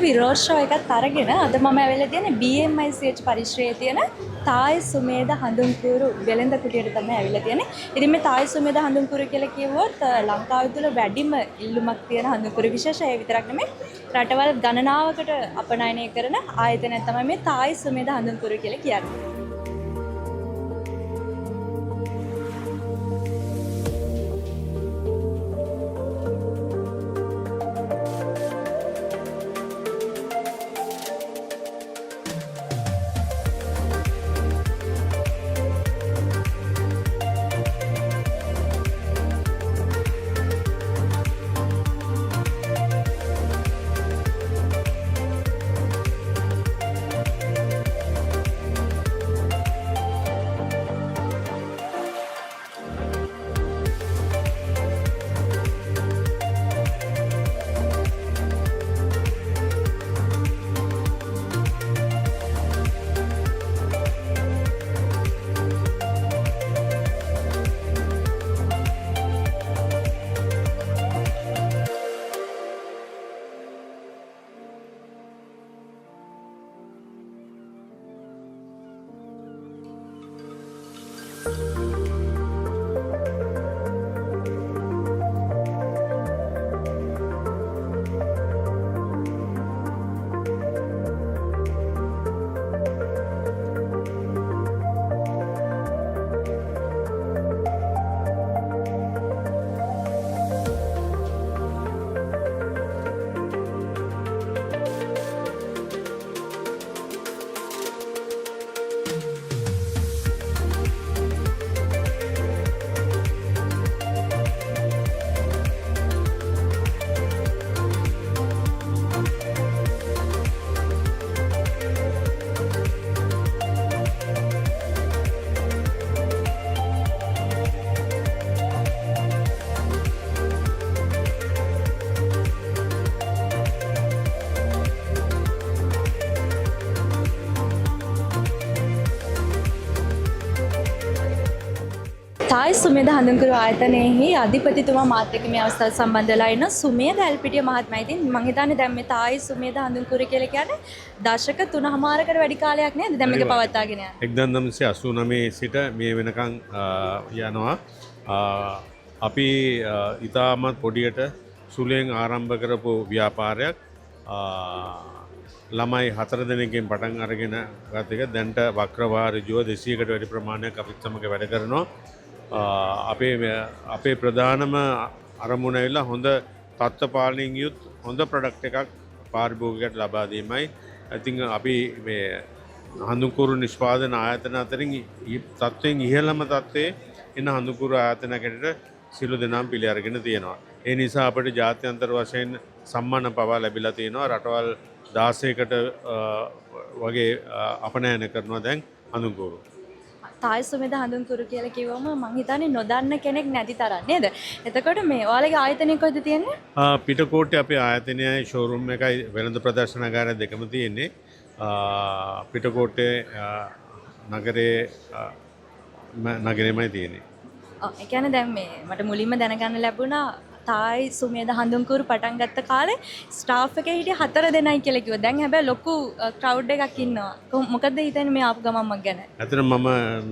අපි road show එකත් අරගෙන අද මම ඇවිල්ලා තියෙන්නේ BMICH පරිශ්‍රයේ තියෙන තායි සුමේද හඳුන්කුරු වෙළඳ කුටියට තමයි ඇවිල්ලා තියෙන්නේ. ඉතින් මේ තායි සුමේද හඳුන්කුරු කියලා කිව්වොත් ලංකාවේ තුල වැඩිම ඉල්ලුමක් තියෙන හඳුන්කුරු විශේෂය විතරක් නෙමෙයි රටවල් ගණනාවකට අපනයනය කරන ආයතනයක් තමයි මේ තායි සුමේද හඳුන්කුරු කියලා කියන්නේ. තායි සුමේද හඳුන්කුරු ආයතනයේහි අධිපතිතුමා මාත් එක්ක මේ අවස්ථාව සම්බන්ධ වෙලා ඉන්න සුමේද ඇල්පිටිය මහත්මයා. ඉතින් මම හිතන්නේ දැන් මේ තායි සුමේද හඳුන්කුරු කියලා කියන්නේ දශක 3මාරකට වැඩි කාලයක් නේද දැන් මේක පවත්වාගෙන යන්නේ. 1989 සිට මේ වෙනකන් යනවා. අපි ඉතාමත් පොඩියට සුලෙන් ආරම්භ කරපු ව්‍යාපාරයක් ළමයි 4 දෙනෙක්ගෙන් පටන් අරගෙන ගත එක දැන්ට වක්‍රවාරිජුව 200කට වැඩි ප්‍රමාණයක් අපිත් සමග වැඩ කරනවා. අපේ ප්‍රධානම අරමුණ ඇවිල්ලා හොඳ තත්ත්ව පාලනයෙන් යුත් හොඳ ප්‍රොඩක්ට් එකක් පාරිභෝගිකයට ලබා දීමයි. ඉතින් අපි මේ හඳුන්කුරු නිෂ්පාදන ආයතන අතරින් තත්ත්වයෙන් ඉහළම තත්ත්වයේ ඉන්න හඳුන්කුරු ආයතනයකට සියලු දෙනාම පිළි අරගෙන තියෙනවා. ඒ නිසා අපිට ජාත්‍යන්තර වශයෙන් සම්මාන පවා ලැබිලා තියෙනවා. රටවල් 16කට වගේ අපනයන කරනවා දැන් හඳුන්කුරු. තායි සුමේද හඳුන්කුරු කියලා කිව්වම මං හිතන්නේ නොදන්න කෙනෙක් නැති තරම් නේද? එතකොට මේ ඔයාලගේ ආයතනය කොහෙද තියෙන්නේ? පිටකොට්ටේ අපේ ආයතනයයි ෂෝරූම් එකයි වෙළඳ ප්‍රදර්ශනාගාරය දෙකම තියෙන්නේ. පිටකොට්ටේ නගරෙමයි තියෙන්නේ. ඒ කියන්නේ දැන් මේ මට මුලින්ම දැනගන්න ලැබුණා තායි සුමේද හඳුන්කුරු පටන් ගත්ත කාලේ ස්ටාෆ් එකේ හිටිය 4 දෙනයි කියලා කිව්වා. දැන් හැබැයි ලොකු ක්‍රවුඩ් එකක් ඉන්නවා. මොකද හිතන්නේ මේ ආපු ගමන්ම ගැන? ඇත්තටම මම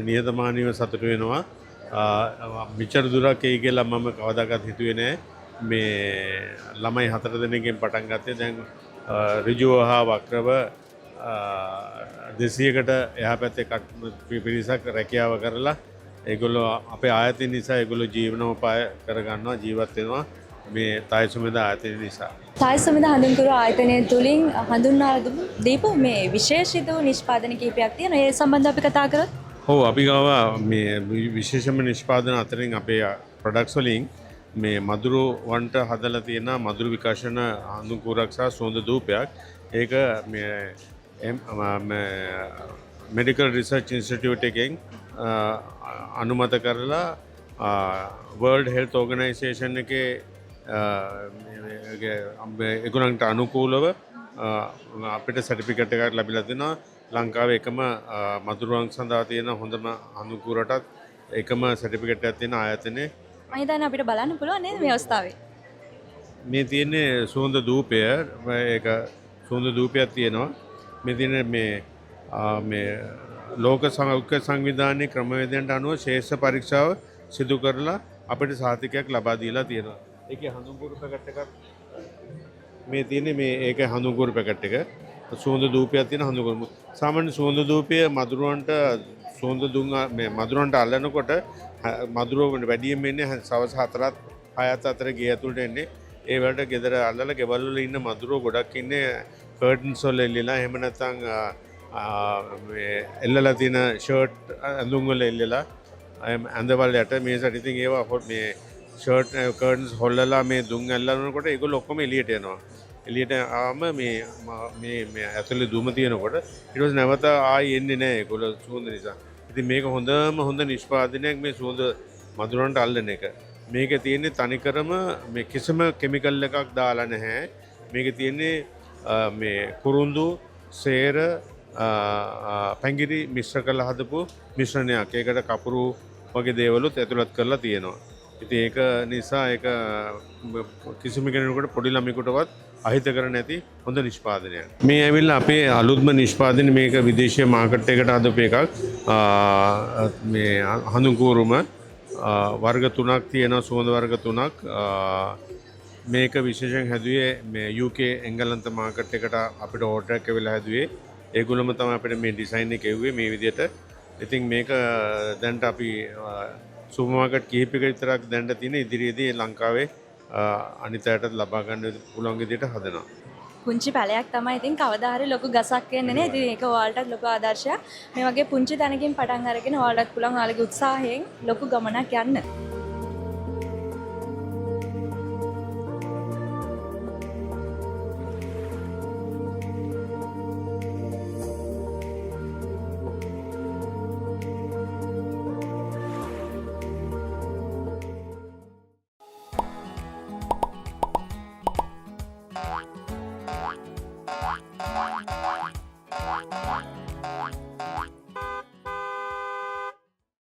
නිහතමානීව සතුටු වෙනවා. මෙච්චර දුරක් එයි කියලා මම කවදාකවත් හිතුවේ නෑ. මේ ළමයි 4 දෙනෙක්ගෙන් පටන් ගත්තේ දැන් ඍජුව හා වක්‍රව 200කට එහා පැත්තේ පිරිසක් රැකියාව කරලා ඒගොල්ලෝ අපේ ආයතන නිසා ඒගොල්ලෝ ජීවනෝපාය කරගන්නවා ජීවත් වෙනවා මේ තායි සුමේද ආයතන නිසා. තායි සුමේද හඳුන්කුරු ආයතනය තුලින් හඳුන්වා දීපු මේ විශේෂිත වූ නිෂ්පාදන කීපයක් තියෙනවා. ඒ සම්බන්ධව අපි කතා කරොත්. ඔව් අපි ගාව මේ විශේෂම නිෂ්පාදන අතරින් අපේ ප්‍රොඩක්ට්ස් වලින් මේ මදුරු වන්ට හදලා තියෙන මදුරු විකාශන හඳුන්කුරක් සහ සුවඳ ධූපයක්. ඒක මේ මෙඩිකල් රිසර්ච් ඉන්ස්ටිටියුට් එකෙන් අනුමත කරලා වර්ල්ඩ් හෙල්ත් ඕගනයිසේෂන් එකේ ඒගොල්ලන්ට අනුකූලව අපිට සර්ටිෆිකේට් එකක් ලැබිලා තිනවා. ලංකාවේ එකම මදුරුවන් සඳහා තියෙන හොඳම අනුකූලටත් එකම සර්ටිෆිකේට් එකක් තියෙන ආයතනයේ මම හිතන්නේ අපිට බලන්න පුළුවන් නේද මේ අවස්ථාවේ? මේ තියෙන්නේ සුවඳ ධූපය. ඒක සුවඳ දූපයක් තියෙනවා. මේ දින මේ ලෝක සෞඛ්‍ය සංවිධානයේ ක්‍රමවේදයන්ට අනුව ශේෂ්ඨ පරීක්ෂාව සිදු කරලා අපිට සහතිකයක් ලබා දීලා තියෙනවා. ඒකේ හඳුන්කුරු පැකට් එකක් මේ තියෙන්නේ මේ ඒකේ හඳුන්කුරු පැකට් එක. සුවඳ දූපයක් තියෙන හඳුන්කුරු. සාමාන්‍ය සුවඳ දූපය මදුරුවන්ට සුවඳ දුම් මේ මදුරුවන්ට අල්ලනකොට මදුරුව වැඩියෙන් එන්නේ සවස් 4ත් 6ත් අතර ගේ ඇතුළට එන්නේ. ඒ වලට ගෙදර අල්ලලා ගෙවල් වල ඉන්න මදුරුව ගොඩක් ඉන්නේ කර්ටන්ස් වල එල්ලලා එහෙම නැත්නම් මේ එල්ලලා තියෙන ෂර්ට් ඇඳුම් වල එල්ලලා ඇඳවල යට මේ සැට ඉතින් ඒවා මේ ෂර්ට් කර්ටන්ස් හොල්ලලා මේ දුම් ඇල්ලනකොට ඒගොල්ලෝ ඔක්කොම එළියට එනවා. එළියට ආම මේ ඇතුලේ දුම තියෙනකොට ඊට පස්සේ නැවත ආයි එන්නේ නැහැ ඒගොල්ලෝ සුවඳ නිසා. ඉතින් මේක හොඳ නිෂ්පාදනයක් මේ සුවඳ මදුරන්ට අල්ලන එක. මේකේ තියෙන්නේ තනිකරම මේ කිසිම කෙමිකල් එකක් දාලා නැහැ. මේකේ තියෙන්නේ මේ කුරුඳු, සේර, පැංගිරි මිශ්‍ර කරලා හදපු මිශ්‍රණයක්. ඒකට කපුරු වගේ දේවලුත් ඇතුළත් කරලා තියෙනවා. ඉතින් ඒක නිසා ඒක කිසිම කෙනෙකුට පොඩි ළමයෙකුටවත් අහිතකර නැති හොඳ නිෂ්පාදනයක්. මේ ඇවිල්ලා අපේ අලුත්ම නිෂ්පාදනය මේක විදේශීය මාකට් එකට හදපු එකක්. මේ හඳුන්කුරුම වර්ග 3ක් තියෙනවා සුවඳ වර්ග 3ක්. මේක විශේෂයෙන් හැදුවේ මේ UK එංගලන්ත මාකට් එකට අපිට ඕඩර් එකක් වෙලා හැදුවේ. ඒගොල්ලොම තමයි අපිට මේ ඩිසයින් එක එව්වේ මේ විදිහට. ඉතින් මේක දැන්ට අපි සුපර් මාකට් කිහිපයක විතරක් දැන්ට තියෙන ඉදිරියේදී ලංකාවේ අනිත් අයටත් ලබා ගන්න පුළුවන් විදිහට හදනවා. පුංචි පැලයක් තමයි ඉතින් කවදා හරි ලොකු ගසක් වෙන්නේ නේ. ඉතින් ඒක ඔයාලටත් ලොකු ආදර්ශයක්. මේ වගේ පුංචි තැනකින් පටන් අරගෙන ඔයාලටත් පුළුවන් ඔයාලගේ උත්සාහයෙන් ලොකු ගමනක් යන්න.